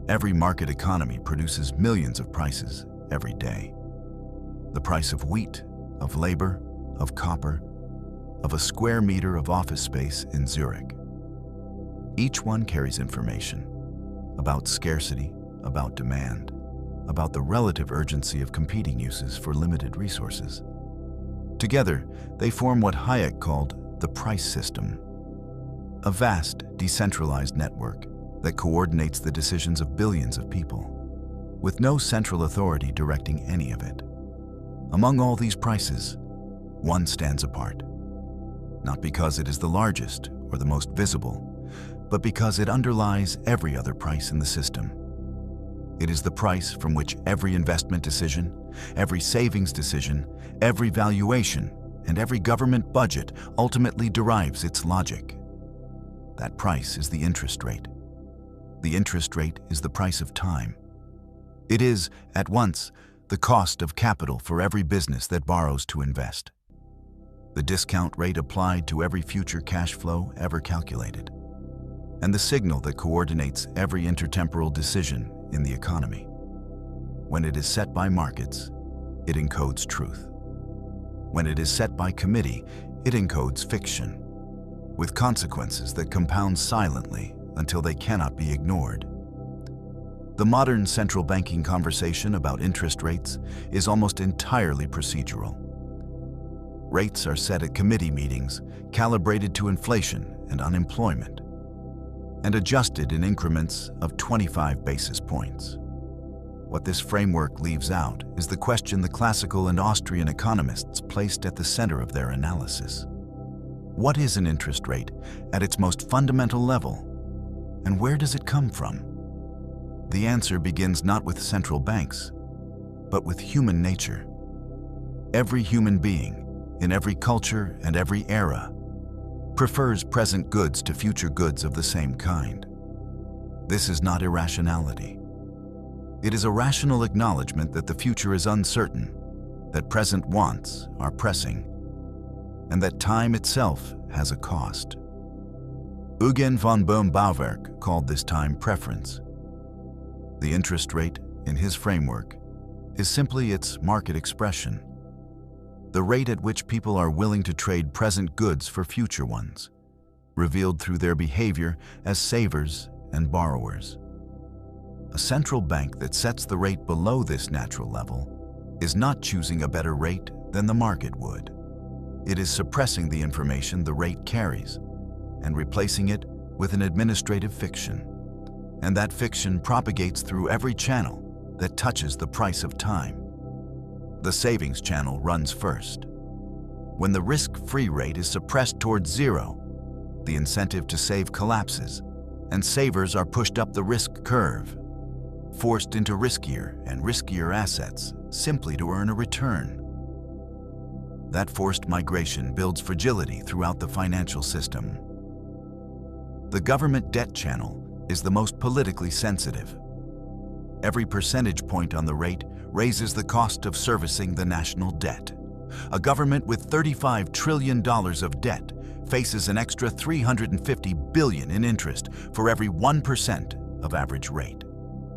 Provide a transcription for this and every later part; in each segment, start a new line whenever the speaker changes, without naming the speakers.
Every market economy produces millions of prices every day. The price of wheat, of labor, of copper, of a square meter of office space in Zurich. Each one carries information about scarcity, about demand, about the relative urgency of competing uses for limited resources. Together, they form what Hayek called the price system, a vast, decentralized network that coordinates the decisions of billions of people, with no central authority directing any of it. Among all these prices, one stands apart, not because it is the largest or the most visible, but because it underlies every other price in the system. It is the price from which every investment decision, every savings decision, every valuation, and every government budget ultimately derives its logic. That price is the interest rate. The interest rate is the price of time. It is, at once, the cost of capital for every business that borrows to invest, the discount rate applied to every future cash flow ever calculated, and the signal that coordinates every intertemporal decision in the economy. When it is set by markets, it encodes truth. When it is set by committee, it encodes fiction, with consequences that compound silently until they cannot be ignored. The modern central banking conversation about interest rates is almost entirely procedural. Rates are set at committee meetings, calibrated to inflation and unemployment, and adjusted in increments of 25 basis points. What this framework leaves out is the question the classical and Austrian economists placed at the center of their analysis. What is an interest rate at its most fundamental level, and where does it come from? The answer begins not with central banks, but with human nature. Every human being, in every culture and every era, prefers present goods to future goods of the same kind. This is not irrationality. It is a rational acknowledgement that the future is uncertain, that present wants are pressing, and that time itself has a cost. Eugen von Bohm-Bawerk called this time preference. The interest rate, in his framework, is simply its market expression, the rate at which people are willing to trade present goods for future ones, revealed through their behavior as savers and borrowers. A central bank that sets the rate below this natural level is not choosing a better rate than the market would. It is suppressing the information the rate carries and replacing it with an administrative fiction. And that fiction propagates through every channel that touches the price of time. The savings channel runs first. When the risk-free rate is suppressed towards zero, the incentive to save collapses, and savers are pushed up the risk curve, forced into riskier and riskier assets simply to earn a return. That forced migration builds fragility throughout the financial system. The government debt channel is the most politically sensitive. Every percentage point on the rate raises the cost of servicing the national debt. A government with $35 trillion of debt faces an extra $350 billion in interest for every 1% of average rate.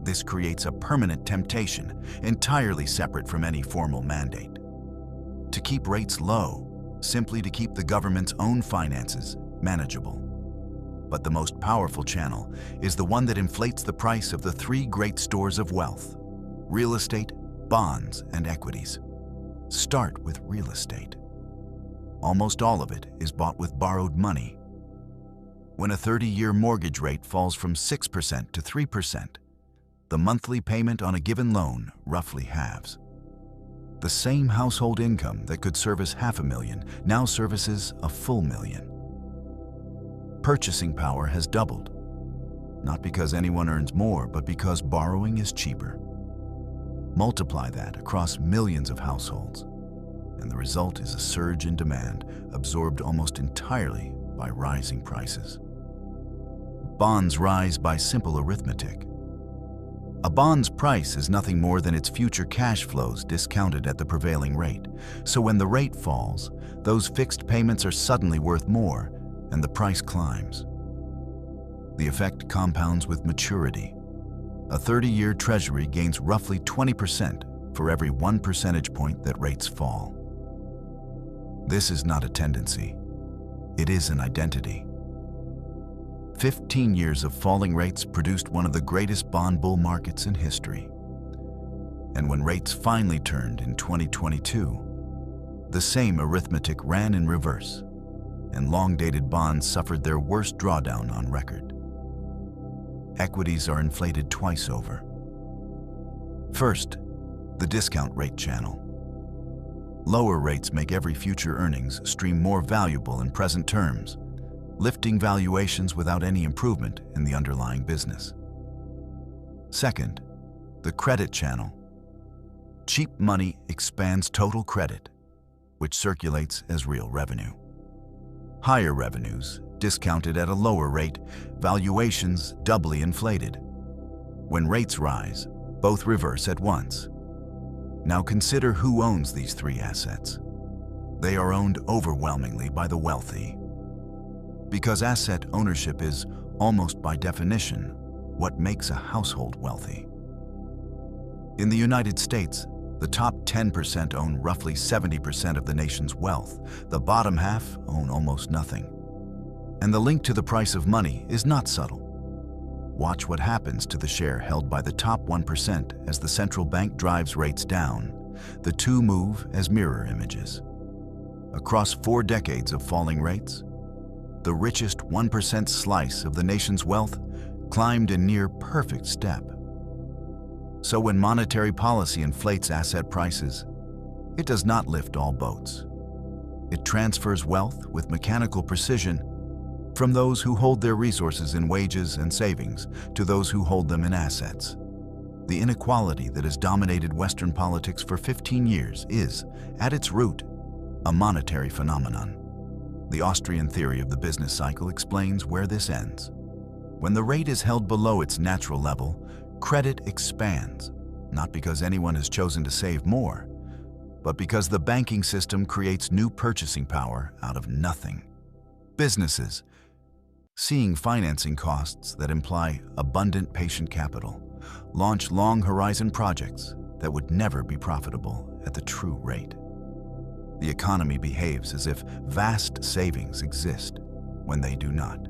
This creates a permanent temptation, entirely separate from any formal mandate. To keep rates low, simply to keep the government's own finances manageable. But the most powerful channel is the one that inflates the price of the three great stores of wealth: real estate, bonds, and equities. Start with real estate. Almost all of it is bought with borrowed money. When a 30-year mortgage rate falls from 6% to 3%, the monthly payment on a given loan roughly halves. The same household income that could service $500,000 now services a full million. Purchasing power has doubled, not because anyone earns more, but because borrowing is cheaper. Multiply that across millions of households, and the result is a surge in demand absorbed almost entirely by rising prices. Bonds rise by simple arithmetic. A bond's price is nothing more than its future cash flows discounted at the prevailing rate. So when the rate falls, those fixed payments are suddenly worth more, and the price climbs. The effect compounds with maturity. A 30-year Treasury gains roughly 20% for every 1 percentage point that rates fall. This is not a tendency. It is an identity. 15 years of falling rates produced one of the greatest bond bull markets in history. And when rates finally turned in 2022, the same arithmetic ran in reverse, and long-dated bonds suffered their worst drawdown on record. Equities are inflated twice over. First, the discount rate channel. Lower rates make every future earnings stream more valuable in present terms, lifting valuations without any improvement in the underlying business. Second, the credit channel. Cheap money expands total credit, which circulates as real revenue. Higher revenues, discounted at a lower rate, valuations doubly inflated. When rates rise, both reverse at once. Now consider who owns these three assets. They are owned overwhelmingly by the wealthy. Because asset ownership is, almost by definition, what makes a household wealthy. In the United States, the top 10% own roughly 70% of the nation's wealth. The bottom half own almost nothing. And the link to the price of money is not subtle. Watch what happens to the share held by the top 1% as the central bank drives rates down. The two move as mirror images. Across 4 decades of falling rates, the richest 1% slice of the nation's wealth climbed in near perfect step. So when monetary policy inflates asset prices, it does not lift all boats. It transfers wealth with mechanical precision from those who hold their resources in wages and savings to those who hold them in assets. The inequality that has dominated Western politics for 15 years is, at its root, a monetary phenomenon. The Austrian theory of the business cycle explains where this ends. When the rate is held below its natural level, credit expands, not because anyone has chosen to save more, but because the banking system creates new purchasing power out of nothing. Businesses, seeing financing costs that imply abundant patient capital, launch long-horizon projects that would never be profitable at the true rate. The economy behaves as if vast savings exist when they do not.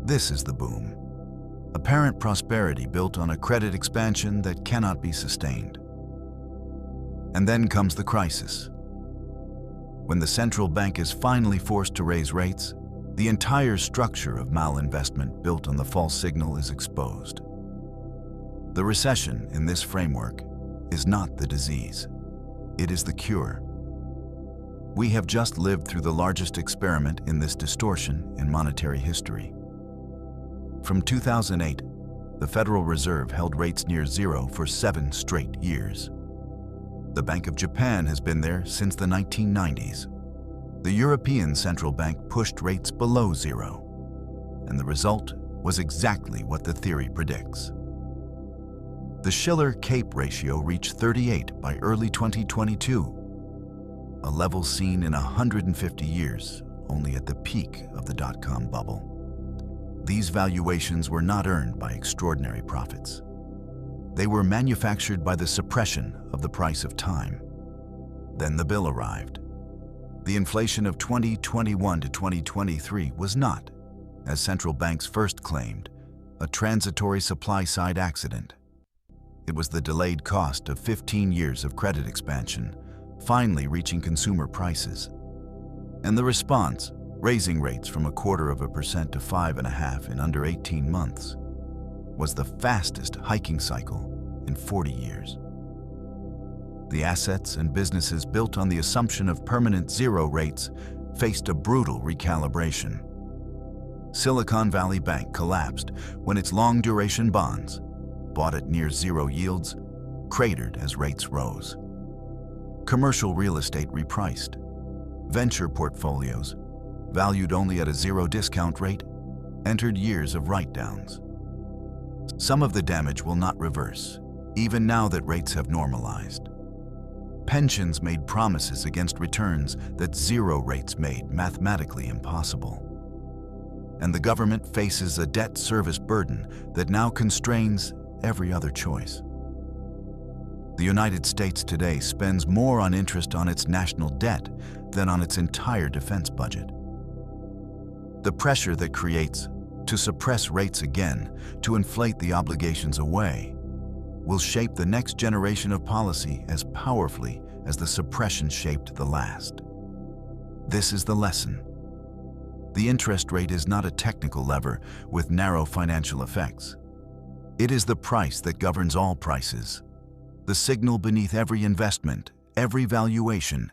This is the boom. Apparent prosperity built on a credit expansion that cannot be sustained. And then comes the crisis. When the central bank is finally forced to raise rates, the entire structure of malinvestment built on the false signal is exposed. The recession in this framework is not the disease. It is the cure. We have just lived through the largest experiment in this distortion in monetary history. From 2008, the Federal Reserve held rates near zero for 7 straight years. The Bank of Japan has been there since the 1990s. The European Central Bank pushed rates below zero, and the result was exactly what the theory predicts. The Shiller-Cape ratio reached 38 by early 2022, a level seen in 150 years, only at the peak of the dot-com bubble. These valuations were not earned by extraordinary profits. They were manufactured by the suppression of the price of time. Then the bill arrived. The inflation of 2021 to 2023 was not, as central banks first claimed, a transitory supply-side accident. It was the delayed cost of 15 years of credit expansion, finally reaching consumer prices. And the response, raising rates from 0.25% to 5.5% in under 18 months, was the fastest hiking cycle in 40 years. The assets and businesses built on the assumption of permanent zero rates faced a brutal recalibration. Silicon Valley Bank collapsed when its long-duration bonds, bought at near zero yields, cratered as rates rose. Commercial real estate repriced. Venture portfolios, valued only at a zero discount rate, entered years of write-downs. Some of the damage will not reverse, even now that rates have normalized. Pensions made promises against returns that zero rates made mathematically impossible. And the government faces a debt service burden that now constrains every other choice. The United States today spends more on interest on its national debt than on its entire defense budget. The pressure that creates to suppress rates again, to inflate the obligations away, will shape the next generation of policy as powerfully as the suppression shaped the last. This is the lesson. The interest rate is not a technical lever with narrow financial effects. It is the price that governs all prices, the signal beneath every investment, every valuation,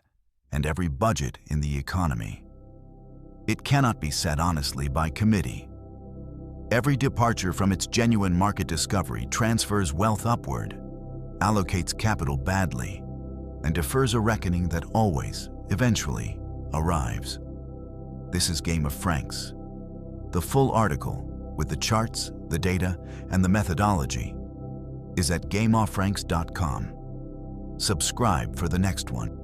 and every budget in the economy. It cannot be set honestly by committee. Every departure from its genuine market discovery transfers wealth upward, allocates capital badly, and defers a reckoning that always, eventually, arrives. This is Game of Francs. The full article, with the charts, the data, and the methodology, is at gameoffrancs.com. Subscribe for the next one.